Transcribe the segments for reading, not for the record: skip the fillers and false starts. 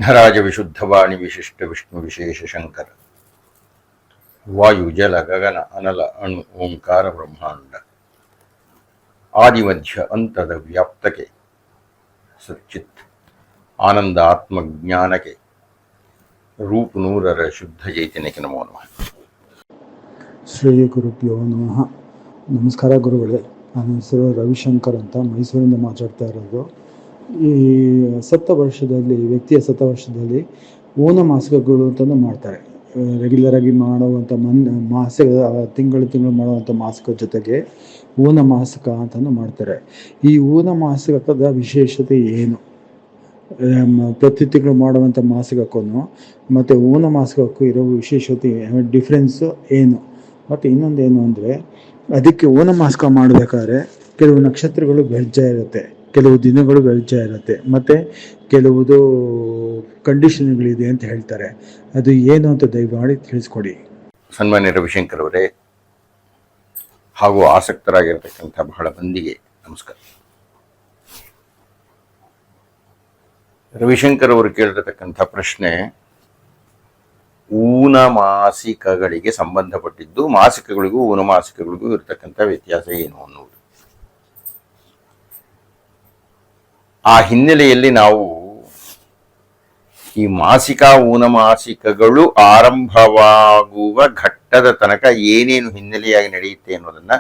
ನರಾಜ ವಿಶುದ್ಧವಾಣಿ ವಿಶಿಷ್ಟ ವಿಷ್ಣು ವಿಶೇಷ ಶಂಕರ ವಾಯು ಜಲ ಗಗನ ಅನಲ ಅಣು ಓಂಕಾರ ಬ್ರಹ್ಮಾಂಡ ಆದಿಮಧ್ಯ ಅಂತದ ವ್ಯಾಪ್ತಕ್ಕೆ ಸಚ್ಚಿತ್ ಆನಂದ ಆತ್ಮಜ್ಞಾನಕ್ಕೆ ರೂಪ ನೂರರ ಶುದ್ಧ ಚೈತನ್ಯಕ್ಕೆ ನಮೋ ನಮಃ. ಶ್ರೀ ಗುರುಭ್ಯೋ ನಮಃ. ನಮಸ್ಕಾರ ಗುರುಗಳೇ. ನನ್ನ ಹೆಸರು ರವಿಶಂಕರ್ ಅಂತ, ಮೈಸೂರಿಂದ ಮಾತಾಡ್ತಾ ಇರೋದು. ಈ ವ್ಯಕ್ತಿಯ ವರ್ಷದಲ್ಲಿ ಓನ ಮಾಸಿಕಗಳು ಅಂತಲೂ ಮಾಡ್ತಾರೆ. ರೆಗ್ಯುಲರಾಗಿ ಮಾಡುವಂಥ ಮಾಸಿಕ ತಿಂಗಳು ಮಾಡುವಂಥ ಮಾಸಿಕ ಜೊತೆಗೆ ಓನ ಮಾಸಿಕ ಅಂತಲೂ ಮಾಡ್ತಾರೆ. ಈ ಓನ ಮಾಸಿಕದ ವಿಶೇಷತೆ ಏನು? ಪ್ರತಿ ತಿಂಗಳು ಮಾಡುವಂಥ ಮಾಸಿಕಕ್ಕೂ ಮತ್ತು ಓನ ಮಾಸಿಕಕ್ಕೂ ಇರೋ ವಿಶೇಷತೆ ಡಿಫ್ರೆನ್ಸು ಏನು? ಮತ್ತು ಇನ್ನೊಂದೇನು ಅಂದರೆ, ಅದಕ್ಕೆ ಓನ ಮಾಸಿಕ ಮಾಡಬೇಕಾದ್ರೆ ಕೆಲವು ನಕ್ಷತ್ರಗಳು ಬೆಳ್ಜಾ ಇರುತ್ತೆ, ಕೆಲವು ದಿನಗಳು ಬೆಳ್ಜಾ ಇರುತ್ತೆ, ಮತ್ತು ಕೆಲವುದು ಕಂಡೀಷನ್ಗಳಿದೆ ಅಂತ ಹೇಳ್ತಾರೆ. ಅದು ಏನು ಅಂತ ದಯಮಾಡಿ ತಿಳಿಸ್ಕೊಡಿ. ಸನ್ಮಾನ್ಯ ರವಿಶಂಕರ್ ಅವರೇ ಹಾಗೂ ಆಸಕ್ತರಾಗಿರತಕ್ಕಂಥ ಬಹಳ ಮಂದಿಗೆ ನಮಸ್ಕಾರ. ರವಿಶಂಕರ್ ಅವರು ಕೇಳಿರತಕ್ಕಂಥ ಪ್ರಶ್ನೆ ಊನ ಮಾಸಿಕಗಳಿಗೆ ಸಂಬಂಧಪಟ್ಟಿದ್ದು. ಮಾಸಿಕಗಳಿಗೂ ಊನ ಮಾಸಿಕಗಳಿಗೂ ಇರತಕ್ಕಂಥ ವ್ಯತ್ಯಾಸ ಏನು ಅನ್ನುವುದು. ಆ ಹಿನ್ನೆಲೆಯಲ್ಲಿ ನಾವು ಈ ಮಾಸಿಕ ಊನ ಮಾಸಿಕಗಳು ಆರಂಭವಾಗುವ ಘಟ್ಟದ ತನಕ ಏನೇನು ಹಿನ್ನೆಲೆಯಾಗಿ ನಡೆಯುತ್ತೆ ಅನ್ನೋದನ್ನ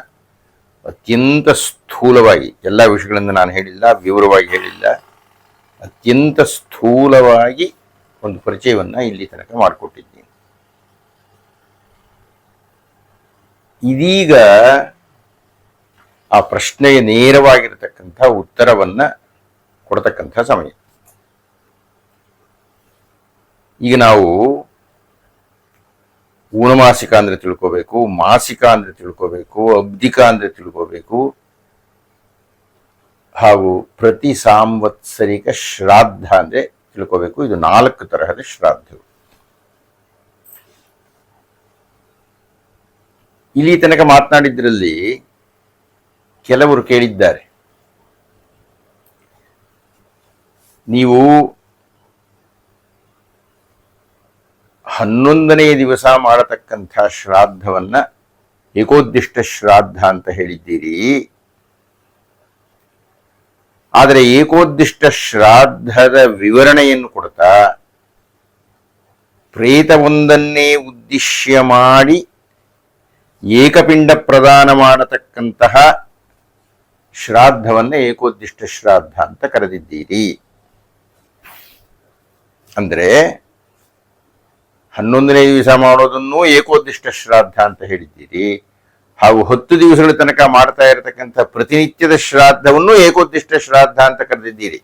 ಅತ್ಯಂತ ಸ್ಥೂಲವಾಗಿ, ಎಲ್ಲ ವಿಷಯಗಳನ್ನು ನಾನು ಹೇಳಿಲ್ಲ, ವಿವರವಾಗಿ ಹೇಳಿಲ್ಲ, ಅತ್ಯಂತ ಸ್ಥೂಲವಾಗಿ ಒಂದು ಪರಿಚಯವನ್ನ ಇಲ್ಲಿ ತನಕ ಮಾಡಿಕೊಟ್ಟಿದ್ದೀನಿ. ಇದೀಗ ಆ ಪ್ರಶ್ನೆಗೆ ನೇರವಾಗಿರತಕ್ಕಂಥ ಉತ್ತರವನ್ನ ಕೊಡತಕ್ಕಂಥ ಸಮಯ. ಈಗ ನಾವು ಊನಮಾಸಿಕ ಅಂದ್ರೆ ತಿಳ್ಕೋಬೇಕು, ಮಾಸಿಕ ಅಂದ್ರೆ ತಿಳ್ಕೋಬೇಕು, ಅಬ್ದಿಕ ಅಂದ್ರೆ ತಿಳ್ಕೋಬೇಕು, ಹಾಗೂ ಪ್ರತಿ ಸಾಂವತ್ಸರಿಕ ಶ್ರಾದ್ದ ಅಂದ್ರೆ ತಿಳ್ಕೋಬೇಕು. ಇದು 4 ತರಹದ ಶ್ರಾದ್ದಗಳು. ಇಲ್ಲಿ ತನಕ ಮಾತನಾಡಿದ್ರಲ್ಲಿ ಕೆಲವರು ಕೇಳಿದ್ದಾರೆ, ನೀವು 11ನೇ ದಿವಸ ಮಾಡತಕ್ಕಂಥ ಶ್ರಾದ್ದವನ್ನ ಏಕೋದ್ದಿಷ್ಟ ಶ್ರಾದ್ದ ಅಂತ ಹೇಳಿದ್ದೀರಿ. ಆದರೆ ಏಕೋದ್ದಿಷ್ಟ ಶ್ರಾದ್ದದ ವಿವರಣೆಯನ್ನು ಕೊಡ್ತಾ ಪ್ರೇತವೊಂದನ್ನೇ ಉದ್ದೇಶ್ಯ ಮಾಡಿ ಏಕಪಿಂಡ ಪ್ರದಾನ ಮಾಡತಕ್ಕಂತಹ ಶ್ರಾದ್ದವನ್ನ ಏಕೋದ್ದಿಷ್ಟ ಶ್ರಾದ್ದ ಅಂತ ಕರೆದಿದ್ದೀರಿ. ಅಂದ್ರೆ 11ನೇ ದಿವಸ ಮಾಡೋದನ್ನು ಏಕೋದ್ದಿಷ್ಟ ಶ್ರಾದ್ದ ಅಂತ ಹೇಳಿದ್ದೀರಿ, ಹಾಗೂ 10 ದಿವಸಗಳ ತನಕ ಮಾಡ್ತಾ ಇರತಕ್ಕಂಥ ಪ್ರತಿನಿತ್ಯದ ಶ್ರಾದ್ದವನ್ನು ಏಕೋದ್ದಿಷ್ಟ ಶ್ರಾದ್ದ ಅಂತ ಕರೆದಿದ್ದೀರಿ.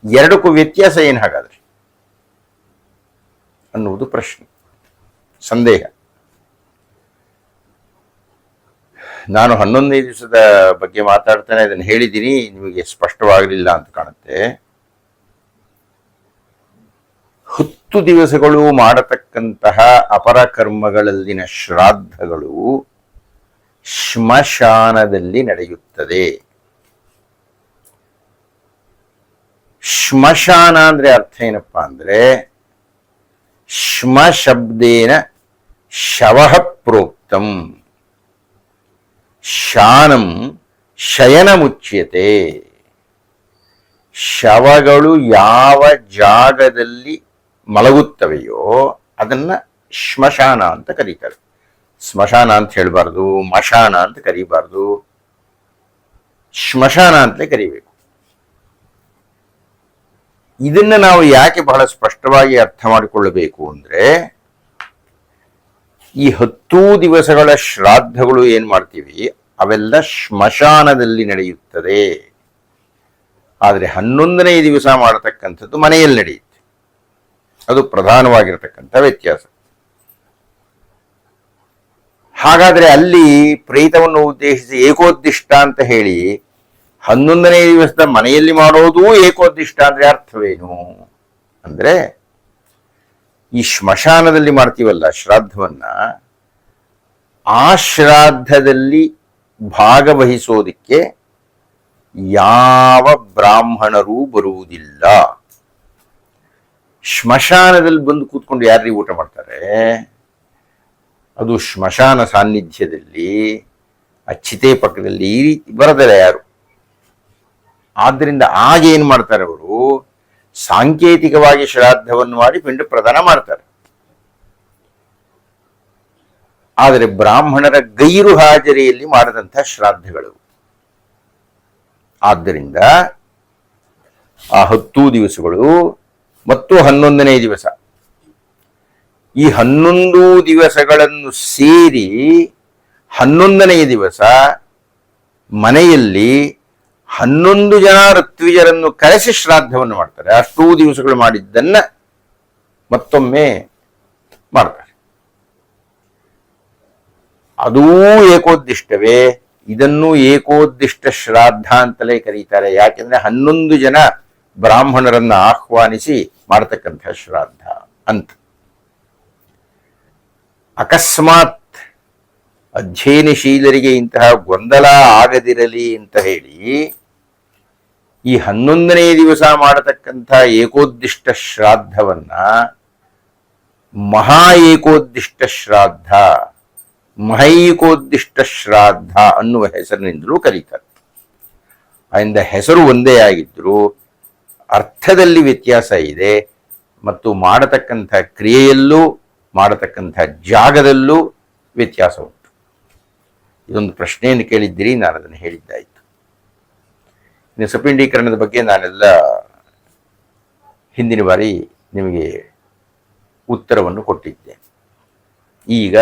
ಎರಡಕ್ಕೂ ವ್ಯತ್ಯಾಸ ಏನು ಹಾಗಾದ್ರೆ ಅನ್ನುವುದು ಪ್ರಶ್ನೆ, ಸಂದೇಹ. ನಾನು 11ನೇ ದಿವಸದ ಬಗ್ಗೆ ಮಾತಾಡ್ತಾನೆ ಅದನ್ನು ಹೇಳಿದ್ದೀನಿ, ನಿಮಗೆ ಸ್ಪಷ್ಟವಾಗಲಿಲ್ಲ ಅಂತ ಕಾಣುತ್ತೆ. 10 ದಿವಸಗಳು ಮಾಡತಕ್ಕಂತಹ ಅಪರ ಕರ್ಮಗಳಲ್ಲಿನ ಶ್ರಾದ್ದಗಳು ಶ್ಮಶಾನದಲ್ಲಿ ನಡೆಯುತ್ತದೆ. ಶ್ಮಶಾನ ಅಂದ್ರೆ ಅರ್ಥ ಏನಪ್ಪಾ ಅಂದ್ರೆ, ಶ್ಮ ಶಬ್ದೇನ ಶವಃ ಪ್ರೋಕ್ತಂ, ಶಾನಂ ಶಯನ ಮುಚ್ಯತೆ. ಶವಗಳು ಯಾವ ಜಾಗದಲ್ಲಿ ಮಲಗುತ್ತವೆಯೋ ಅದನ್ನ ಶ್ಮಶಾನ ಅಂತ ಕರೀತಾರೆ. ಸ್ಮಶಾನ ಅಂತ ಹೇಳಬಾರ್ದು, ಮಶಾನ ಅಂತ ಕರೀಬಾರ್ದು, ಶ್ಮಶಾನ ಅಂತಲೇ ಕರಿಬೇಕು. ಇದನ್ನ ನಾವು ಯಾಕೆ ಬಹಳ ಸ್ಪಷ್ಟವಾಗಿ ಅರ್ಥ ಮಾಡಿಕೊಳ್ಳಬೇಕು ಅಂದ್ರೆ, ಈ 10 ದಿವಸಗಳ ಶ್ರಾದ್ದಗಳು ಏನ್ ಮಾಡ್ತೀವಿ ಅವೆಲ್ಲ ಶ್ಮಶಾನದಲ್ಲಿ ನಡೆಯುತ್ತದೆ. ಆದ್ರೆ 11ನೇ ದಿವಸ ಮಾಡತಕ್ಕಂಥದ್ದು ಮನೆಯಲ್ಲಿ ನಡೆಯುತ್ತೆ. ಅದು ಪ್ರಧಾನವಾಗಿರತಕ್ಕಂಥ ವ್ಯತ್ಯಾಸ. ಹಾಗಾದ್ರೆ ಅಲ್ಲಿ ಪ್ರೇತವನ್ನು ಉದ್ದೇಶಿಸಿ ಏಕೋದ್ದಿಷ್ಟ ಅಂತ ಹೇಳಿ 11ನೇ ದಿವಸದ ಮನೆಯಲ್ಲಿ ಮಾಡೋದು ಏಕೋದ್ದಿಷ್ಟ ಅಂದ್ರೆ ಅರ್ಥವೇನು ಅಂದ್ರೆ, ಈ ಶ್ಮಶಾನದಲ್ಲಿ ಮಾಡ್ತೀವಲ್ಲ ಶ್ರಾದ್ದವನ್ನ, ಆ ಶ್ರಾದ್ದದಲ್ಲಿ ಭಾಗವಹಿಸೋದಿಕ್ಕೆ ಯಾವ ಬ್ರಾಹ್ಮಣರೂ ಬರುವುದಿಲ್ಲ. ಸ್ಮಶಾನದಲ್ಲಿ ಬಂದು ಕೂತ್ಕೊಂಡು ಯಾರ್ರೀ ಊಟ ಮಾಡ್ತಾರೆ? ಅದು ಸ್ಮಶಾನ ಸಾನ್ನಿಧ್ಯದಲ್ಲಿ ಆ ಚಿತೆ ಪಕ್ಕದಲ್ಲಿ ಈ ರೀತಿ ಬರೋದಿಲ್ಲ ಯಾರು. ಆದ್ದರಿಂದ ಆಗ ಏನ್ ಮಾಡ್ತಾರೆ ಅವರು? ಸಾಂಕೇತಿಕವಾಗಿ ಶ್ರಾದ್ದವನ್ನು ಮಾಡಿ ಪಿಂಡ ಪ್ರದಾನ ಮಾಡ್ತಾರೆ. ಆದರೆ ಬ್ರಾಹ್ಮಣರ ಗೈರು ಹಾಜರಿಯಲ್ಲಿ ಮಾಡದಂತಹ ಶ್ರಾದ್ದಗಳು. ಆದ್ದರಿಂದ ಆ 10 ದಿವಸಗಳು ಮತ್ತು 11ನೇ ದಿವಸ, ಈ 11 ದಿವಸಗಳನ್ನು ಸೇರಿ 11ನೆಯ ದಿವಸ ಮನೆಯಲ್ಲಿ 11 ಜನ ಋತ್ವಿಜರನ್ನು ಕರೆಸಿ ಶ್ರಾದ್ದವನ್ನು ಮಾಡ್ತಾರೆ. ಅಷ್ಟೂ ದಿವಸಗಳು ಮಾಡಿದ್ದನ್ನ ಮತ್ತೊಮ್ಮೆ ಮಾಡ್ತಾರೆ. ಅದೂ ಏಕೋದ್ದಿಷ್ಟವೇ. ಇದನ್ನು ಏಕೋದ್ದಿಷ್ಟ ಶ್ರಾದ್ದ ಅಂತಲೇ ಕರೀತಾರೆ. ಯಾಕೆಂದ್ರೆ 11 ಜನ ಬ್ರಾಹ್ಮಣರನ್ನ ಆಹ್ವಾನಿಸಿ ಮಾಡತಕ್ಕಂಥ ಶ್ರಾದ್ದ ಅಂತ. ಅಕಸ್ಮಾತ್ ಅಧ್ಯಯನಶೀಲರಿಗೆ ಇಂತಹ ಗೊಂದಲ ಆಗದಿರಲಿ ಅಂತ ಹೇಳಿ ಈ 11ನೇ ದಿವಸ ಮಾಡತಕ್ಕಂಥ ಏಕೋದ್ದಿಷ್ಟ ಶ್ರಾದ್ದವನ್ನ ಮಹಾ ಏಕೋದ್ದಿಷ್ಟ ಶ್ರಾದ್ದ, ಮಹೈಕೋದ್ದಿಷ್ಟ ಶ್ರಾದ್ದ ಅನ್ನುವ ಹೆಸರಿನಿಂದಲೂ ಕರೀತಾರೆ. ಆದ್ದರಿಂದ ಹೆಸರು ಒಂದೇ ಆಗಿದ್ರು ಅರ್ಥದಲ್ಲಿ ವ್ಯತ್ಯಾಸ ಇದೆ ಮತ್ತು ಮಾಡತಕ್ಕಂಥ ಕ್ರಿಯೆಯಲ್ಲೂ ಮಾಡತಕ್ಕಂಥ ಜಾಗದಲ್ಲೂ ವ್ಯತ್ಯಾಸ ಉಂಟು. ಇದೊಂದು ಪ್ರಶ್ನೆಯನ್ನು ಕೇಳಿದ್ದೀರಿ, ನಾನು ಅದನ್ನು ಹೇಳಿದ್ದಾಯಿತು. ಇನ್ನು ಸಪಿಂಡೀಕರಣದ ಬಗ್ಗೆ ನಾನೆಲ್ಲ ಹಿಂದಿನ ಬಾರಿ ನಿಮಗೆ ಉತ್ತರವನ್ನು ಕೊಟ್ಟಿದ್ದೆ. ಈಗ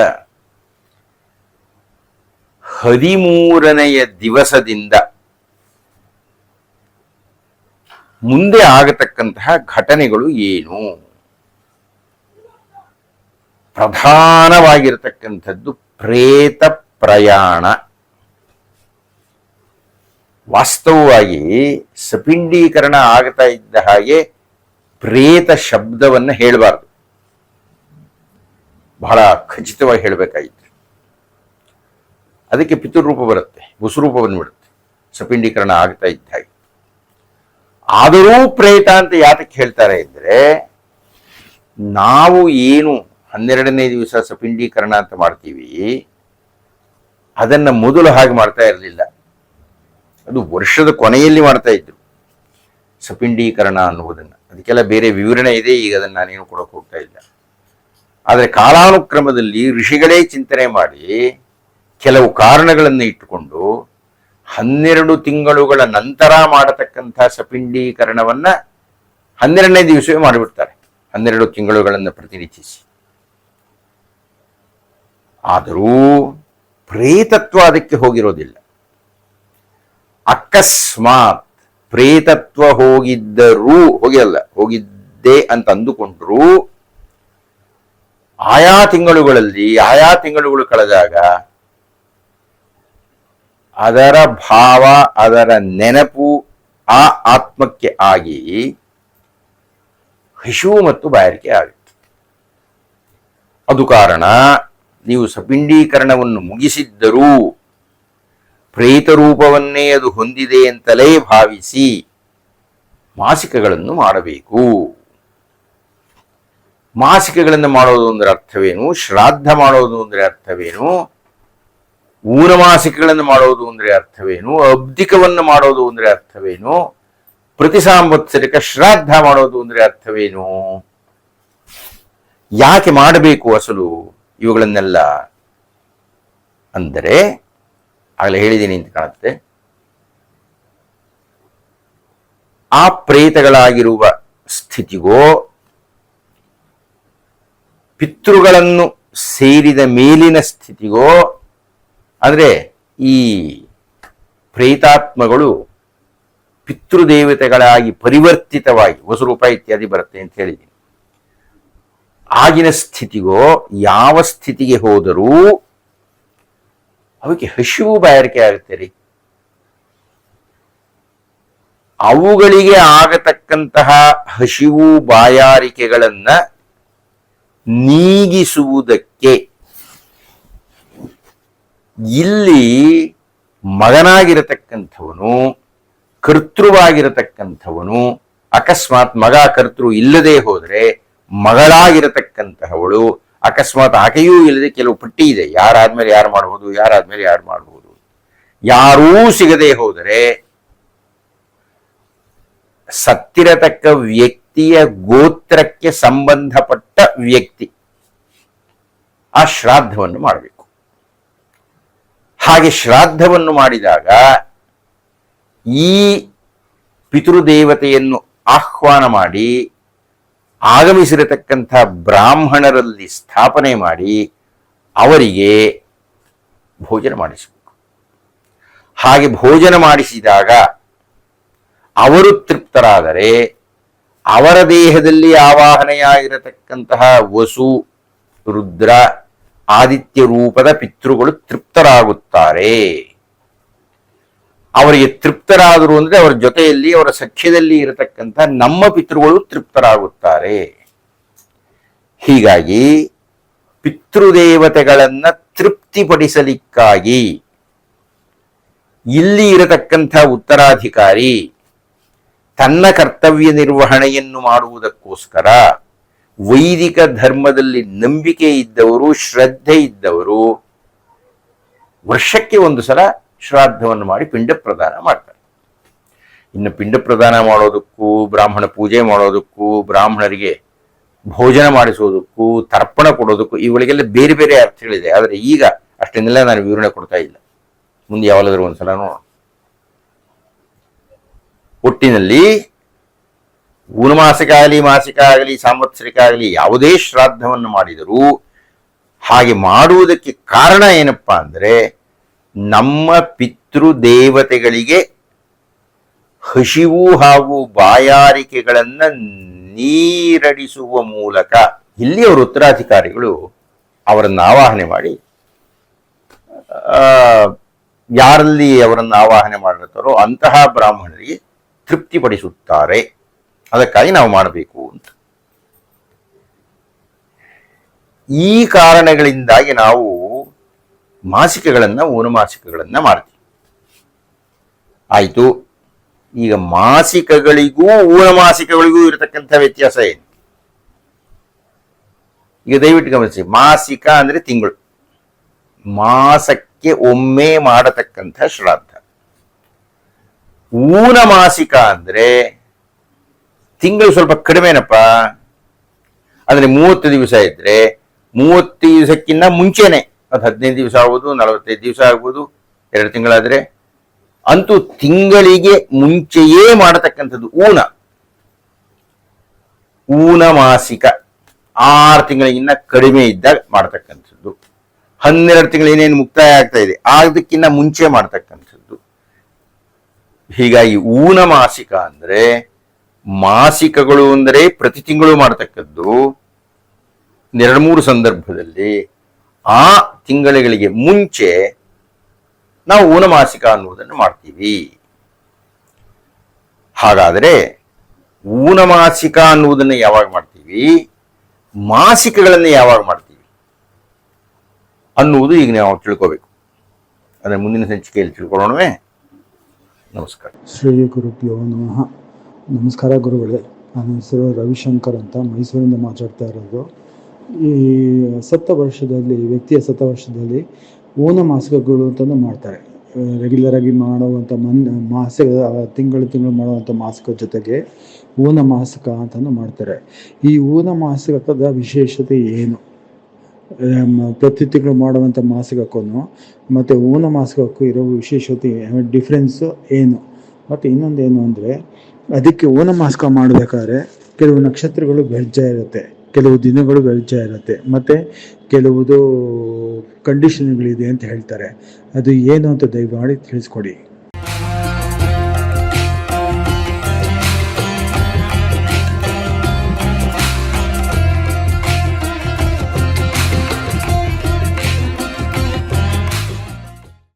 13ನೆಯ ದಿವಸದಿಂದ ಮುಂದೆ ಆಗತಕ್ಕಂತಹ ಘಟನೆಗಳು ಏನು? ಪ್ರಧಾನವಾಗಿರತಕ್ಕಂಥದ್ದು ಪ್ರೇತ ಪ್ರಯಾಣ. ವಾಸ್ತವವಾಗಿ ಸಪಿಂಡೀಕರಣ ಆಗ್ತಾ ಇದ್ದ ಹಾಗೆ ಪ್ರೇತ ಶಬ್ದವನ್ನು ಹೇಳಬಾರ್ದು, ಬಹಳ ಖಚಿತವಾಗಿ ಹೇಳಬೇಕಾಗಿತ್ತು. ಅದಕ್ಕೆ ಪಿತೃರೂಪ ಬರುತ್ತೆ, ಉಸುರೂಪ ಬಂದ್ಬಿಡುತ್ತೆ ಸಪಿಂಡೀಕರಣ ಆಗ್ತಾ ಇದ್ದ ಹಾಗೆ. ಆದರೂ ಪ್ರೇತ ಅಂತ ಯಾತಕ್ಕೆ ಹೇಳ್ತಾರೆ ಅಂದರೆ, ನಾವು ಏನು 12ನೇ ದಿವಸ ಸಪಿಂಡೀಕರಣ ಅಂತ ಮಾಡ್ತೀವಿ ಅದನ್ನ ಮೊದಲು ಹಾಗೆ ಮಾಡ್ತಾ ಇರಲಿಲ್ಲ. ಅದು ವರ್ಷದ ಕೊನೆಯಲ್ಲಿ ಮಾಡ್ತಾ ಇದ್ರು ಸಪಿಂಡೀಕರಣ ಅನ್ನುವುದನ್ನು. ಅದಕ್ಕೆಲ್ಲ ಬೇರೆ ವಿವರಣೆ ಇದೆ, ಈಗ ಅದನ್ನು ನಾನೇನು ಕೊಡೋಕೆ ಹೋಗ್ತಾ ಇಲ್ಲ. ಆದರೆ ಕಾಲಾನುಕ್ರಮದಲ್ಲಿ ಋಷಿಗಳೇ ಚಿಂತನೆ ಮಾಡಿ ಕೆಲವು ಕಾರಣಗಳನ್ನು ಇಟ್ಟುಕೊಂಡು 12 ತಿಂಗಳುಗಳ ನಂತರ ಮಾಡತಕ್ಕಂಥ ಸಪಿಂಡೀಕರಣವನ್ನ 12ನೇ ದಿವಸವೇ ಮಾಡಿಬಿಡ್ತಾರೆ, 12 ತಿಂಗಳುಗಳನ್ನು ಪ್ರತಿನಿಧಿಸಿ. ಆದರೂ ಪ್ರೇತತ್ವ ಅದಕ್ಕೆ ಹೋಗಿರೋದಿಲ್ಲ. ಅಕಸ್ಮಾತ್ ಪ್ರೇತತ್ವ ಹೋಗಿದ್ದೆ ಅಂತ ಅಂದುಕೊಂಡ್ರು ಆಯಾ ತಿಂಗಳುಗಳು ಕಳೆದಾಗ ಅದರ ಭಾವ, ಅದರ ನೆನಪು ಆ ಆತ್ಮಕ್ಕೆ ಆಗಿ ಹಸಿವು ಮತ್ತು ಬಾಯಾರಿಕೆ ಆಗುತ್ತೆ. ಅದು ಕಾರಣ ನೀವು ಸಪಿಂಡೀಕರಣವನ್ನು ಮುಗಿಸಿದ್ದರೂ ಪ್ರೇತ ರೂಪವನ್ನೇ ಅದು ಹೊಂದಿದೆ ಅಂತಲೇ ಭಾವಿಸಿ ಮಾಸಿಕಗಳನ್ನು ಮಾಡಬೇಕು. ಮಾಸಿಕಗಳನ್ನು ಮಾಡೋದು ಅಂದರೆ ಅರ್ಥವೇನು? ಶ್ರಾದ್ದ ಮಾಡೋದು ಅಂದರೆ ಅರ್ಥವೇನು? ಊನಮಾಸಿಕಗಳನ್ನು ಮಾಡೋದು ಅಂದರೆ ಅರ್ಥವೇನು? ಅಬ್ದಿಕವನ್ನು ಮಾಡೋದು ಅಂದರೆ ಅರ್ಥವೇನು? ಪ್ರತಿ ಸಾಂವತ್ಸರಿಕ ಶ್ರಾದ್ದ ಮಾಡೋದು ಅಂದರೆ ಅರ್ಥವೇನು? ಯಾಕೆ ಮಾಡಬೇಕು ಅಸಲು ಇವುಗಳನ್ನೆಲ್ಲ ಅಂದರೆ, ಆಗಲೇ ಹೇಳಿದ್ದೀನಿ ಅಂತ ಕಾಣುತ್ತೆ, ಆ ಪ್ರೇತಗಳಾಗಿರುವ ಸ್ಥಿತಿಗೋ ಪಿತೃಗಳನ್ನು ಸೇರಿದ ಮೇಲಿನ ಸ್ಥಿತಿಗೋ, ಅಂದರೆ ಈ ಪ್ರೇತಾತ್ಮಗಳು ಪಿತೃದೇವತೆಗಳಾಗಿ ಪರಿವರ್ತಿತವಾಗಿ ವಸುರೂಪ ಇತ್ಯಾದಿ ಬರುತ್ತೆ ಅಂತ ಹೇಳಿದ್ದೀನಿ, ಆಗಿನ ಸ್ಥಿತಿಗೋ ಯಾವ ಸ್ಥಿತಿಗೆ ಹೋದರೂ ಅವಕ್ಕೆ ಹಸಿವು ಬಾಯಾರಿಕೆ ಆಗುತ್ತೆ ರೀ. ಅವುಗಳಿಗೆ ಆಗತಕ್ಕಂತಹ ಹಸಿವು ಬಾಯಾರಿಕೆಗಳನ್ನ ನೀಗಿಸುವುದಕ್ಕೆ ಇಲ್ಲಿ ಮಗನಾಗಿರತಕ್ಕಂಥವನು, ಕರ್ತೃವಾಗಿರತಕ್ಕಂಥವನು ಅಕಸ್ಮಾತ್ ಮಗ ಕರ್ತೃ ಇಲ್ಲದೆ ಹೋದ್ರೆ ಮಗಳಾಗಿರತಕ್ಕಂತಹವಳು, ಅಕಸ್ಮಾತ್ ಆಕೆಯೂ ಇಲ್ಲದೆ ಕೆಲವು ಪಟ್ಟಿ ಇದೆ, ಯಾರಾದ್ಮೇಲೆ ಯಾರು ಮಾಡಬಹುದು, ಯಾರಾದ್ಮೇಲೆ ಯಾರು ಮಾಡಬಹುದು. ಯಾರೂ ಸಿಗದೆ ಹೋದರೆ ಸತ್ತಿರತಕ್ಕ ವ್ಯಕ್ತಿಯ ಗೋತ್ರಕ್ಕೆ ಸಂಬಂಧಪಟ್ಟ ವ್ಯಕ್ತಿ ಆ ಶ್ರಾದ್ದವನ್ನು ಮಾಡಬೇಕು. ಹಾಗೆ ಶ್ರಾದ್ದವನ್ನು ಮಾಡಿದಾಗ ಈ ಪಿತೃದೇವತೆಯನ್ನು ಆಹ್ವಾನ ಮಾಡಿ ಆಗಮಿಸಿರತಕ್ಕಂಥ ಬ್ರಾಹ್ಮಣರಲ್ಲಿ ಸ್ಥಾಪನೆ ಮಾಡಿ ಅವರಿಗೆ ಭೋಜನ ಮಾಡಿಸಬೇಕು. ಹಾಗೆ ಭೋಜನ ಮಾಡಿಸಿದಾಗ ಅವರು ತೃಪ್ತರಾದರೆ ಅವರ ದೇಹದಲ್ಲಿ ಆವಾಹನೆಯಾಗಿರತಕ್ಕಂತಹ ವಸು, ರುದ್ರ, ಆದಿತ್ಯ ರೂಪದ ಪಿತೃಗಳು ತೃಪ್ತರಾಗುತ್ತಾರೆ. ಅವರಿಗೆ ತೃಪ್ತರಾದರು ಅಂದ್ರೆ ಅವರ ಜೊತೆಯಲ್ಲಿ, ಅವರ ಸಖ್ಯದಲ್ಲಿ ಇರತಕ್ಕಂಥ ನಮ್ಮ ಪಿತೃಗಳು ತೃಪ್ತರಾಗುತ್ತಾರೆ. ಹೀಗಾಗಿ ಪಿತೃದೇವತೆಗಳನ್ನ ತೃಪ್ತಿಪಡಿಸಲಿಕ್ಕಾಗಿ ಇಲ್ಲಿ ಇರತಕ್ಕಂಥ ಉತ್ತರಾಧಿಕಾರಿ ತನ್ನ ಕರ್ತವ್ಯ ನಿರ್ವಹಣೆಯನ್ನು ಮಾಡುವುದಕ್ಕೋಸ್ಕರ ವೈದಿಕ ಧರ್ಮದಲ್ಲಿ ನಂಬಿಕೆ ಇದ್ದವರು, ಶ್ರದ್ಧೆ ಇದ್ದವರು ವರ್ಷಕ್ಕೆ ಒಂದು ಸಲ ಶ್ರಾದ್ದವನ್ನು ಮಾಡಿ ಪಿಂಡ ಪ್ರದಾನ ಮಾಡ್ತಾರೆ. ಇನ್ನು ಪಿಂಡ ಪ್ರದಾನ ಮಾಡೋದಕ್ಕೂ, ಬ್ರಾಹ್ಮಣ ಪೂಜೆ ಮಾಡೋದಕ್ಕೂ, ಬ್ರಾಹ್ಮಣರಿಗೆ ಭೋಜನ ಮಾಡಿಸೋದಕ್ಕೂ, ತರ್ಪಣ ಕೊಡೋದಕ್ಕೂ ಇವುಗಳಿಗೆಲ್ಲ ಬೇರೆ ಬೇರೆ ಅರ್ಥಗಳಿದೆ. ಆದರೆ ಈಗ ಅಷ್ಟನ್ನೆಲ್ಲ ನಾನು ವಿವರಣೆ ಕೊಡ್ತಾ ಇಲ್ಲ, ಮುಂದೆ ಯಾವಾಗಾದ್ರೂ ಒಂದ್ಸಲ ನೋಡೋಣ. ಒಟ್ಟಿನಲ್ಲಿ ಊನಮಾಸಿಕ ಆಗಲಿ, ಮಾಸಿಕ ಆಗಲಿ, ಸಾಂವತ್ಸರಿಕ ಆಗಲಿ ಯಾವುದೇ ಶ್ರಾದ್ದವನ್ನು ಮಾಡಿದರೂ ಹಾಗೆ ಮಾಡುವುದಕ್ಕೆ ಕಾರಣ ಏನಪ್ಪಾ ಅಂದ್ರೆ ನಮ್ಮ ಪಿತೃದೇವತೆಗಳಿಗೆ ಹಸಿವು ಹಾಗೂ ಬಾಯಾರಿಕೆಗಳನ್ನ ನೀರಡಿಸುವ ಮೂಲಕ ಇಲ್ಲಿ ಅವರ ಉತ್ತರಾಧಿಕಾರಿಗಳು ಅವರನ್ನು ಆವಾಹನೆ ಮಾಡಿ ಯಾರಲ್ಲಿ ಅವರನ್ನು ಆವಾಹನೆ ಮಾಡಿರ್ತಾರೋ ಅಂತಹ ಬ್ರಾಹ್ಮಣರಿಗೆ ತೃಪ್ತಿಪಡಿಸುತ್ತಾರೆ. ಅದಕ್ಕಾಗಿ ನಾವು ಮಾಡಬೇಕು ಅಂತ. ಈ ಕಾರಣಗಳಿಂದಾಗಿ ನಾವು ಮಾಸಿಕಗಳನ್ನ, ಊನಮಾಸಿಕಗಳನ್ನ ಮಾಡ್ತೀವಿ. ಆಯ್ತು, ಈಗ ಮಾಸಿಕಗಳಿಗೂ ಊನಮಾಸಿಕಗಳಿಗೂ ಇರತಕ್ಕಂಥ ವ್ಯತ್ಯಾಸ ಏನು? ಈಗ ದಯವಿಟ್ಟು ಗಮನಿಸಿ. ಮಾಸಿಕ ಅಂದ್ರೆ ತಿಂಗಳು, ಮಾಸಕ್ಕೆ ಒಮ್ಮೆ ಮಾಡತಕ್ಕಂಥ ಶ್ರಾದ್ದ. ಊನಮಾಸಿಕ ಅಂದ್ರೆ ತಿಂಗಳು ಸ್ವಲ್ಪ ಕಡಿಮೆನಪ್ಪ, ಅಂದ್ರೆ 30 ದಿವಸ ಇದ್ರೆ 30 ದಿವಸಕ್ಕಿಂತ ಮುಂಚೆನೆ, ಅದು 15 ದಿವಸ ಆಗ್ಬೋದು, 45 ದಿವಸ ಆಗ್ಬೋದು, 2 ತಿಂಗಳಾದ್ರೆ ಅಂತೂ ತಿಂಗಳಿಗೆ ಮುಂಚೆಯೇ ಮಾಡತಕ್ಕಂಥದ್ದು ಊನಮಾಸಿಕ. 6 ತಿಂಗಳಿಗಿನ್ನ ಕಡಿಮೆ ಇದ್ದಾಗ ಮಾಡತಕ್ಕಂಥದ್ದು. 12 ತಿಂಗಳು ಏನೇನು ಮುಕ್ತಾಯ ಆಗ್ತಾ ಇದೆ ಅದಕ್ಕಿಂತ ಮುಂಚೆ ಮಾಡತಕ್ಕಂಥದ್ದು. ಹೀಗಾಗಿ ಊನಮಾಸಿಕ ಅಂದ್ರೆ ಮಾಸಿಕಗಳು ಅಂದರೆ ಪ್ರತಿ ತಿಂಗಳು ಮಾಡತಕ್ಕದ್ದು. 2-3 ಸಂದರ್ಭದಲ್ಲಿ ಆ ತಿಂಗಳಿಗೆ ಮುಂಚೆ ನಾವು ಊನಮಾಸಿಕ ಅನ್ನುವುದನ್ನು ಮಾಡ್ತೀವಿ. ಹಾಗಾದರೆ ಊನಮಾಸಿಕ ಅನ್ನುವುದನ್ನು ಯಾವಾಗ ಮಾಡ್ತೀವಿ, ಮಾಸಿಕಗಳನ್ನು ಯಾವಾಗ ಮಾಡ್ತೀವಿ ಅನ್ನುವುದು ಈಗ ನಾವು ತಿಳ್ಕೋಬೇಕು. ಅದರ ಮುಂದಿನ ಸಂಚಿಕೆಯಲ್ಲಿ ತಿಳ್ಕೊಳ್ಳೋಣವೇ. ನಮಸ್ಕಾರ. ಶ್ರೀ ಗುರುಭ್ಯೋ ನಮಃ. ನಮಸ್ಕಾರ ಗುರುಗಳೇ. ನನ್ನ ಹೆಸರು ರವಿಶಂಕರ್ ಅಂತ, ಮೈಸೂರಿಂದ ಮಾತಾಡ್ತಾ ಇರೋದು. ಈ ವ್ಯಕ್ತಿಯ ಸತ್ತವರ್ಷದಲ್ಲಿ ಊನ ಮಾಸಿಕಗಳು ಅಂತಲೂ ಮಾಡ್ತಾರೆ. ರೆಗ್ಯುಲರ್ ಆಗಿ ಮಾಡುವಂಥ ಮಾಸಿಕ, ತಿಂಗಳು ಮಾಡುವಂಥ ಮಾಸಿಕ ಜೊತೆಗೆ ಊನ ಮಾಸಿಕ ಅಂತಲೂ ಮಾಡ್ತಾರೆ. ಈ ಊನ ಮಾಸಿಕದ ವಿಶೇಷತೆ ಏನು? ಪ್ರತಿ ತಿಂಗಳು ಮಾಡುವಂಥ ಮಾಸಿಕಕ್ಕೂ ಮತ್ತು ಊನ ಮಾಸಿಕಕ್ಕೂ ಇರೋ ವಿಶೇಷತೆ, ಡಿಫ್ರೆನ್ಸು ಏನು? ಮತ್ತು ಇನ್ನೊಂದೇನು ಅಂದರೆ, ಅದಕ್ಕೆ ಊನ ಮಾಸಿಕ ಮಾಡಬೇಕಾದ್ರೆ ಕೆಲವು ನಕ್ಷತ್ರಗಳು ಬೆಳ್ಜ ಇರುತ್ತೆ, ಕೆಲವು ದಿನಗಳು ಬೆಳ್ಜ ಇರುತ್ತೆ, ಮತ್ತು ಕೆಲವುದು ಕಂಡೀಷನ್ಗಳಿದೆ ಅಂತ ಹೇಳ್ತಾರೆ. ಅದು ಏನು ಅಂತ ದಯಮಾಡಿ ತಿಳಿಸ್ಕೊಡಿ.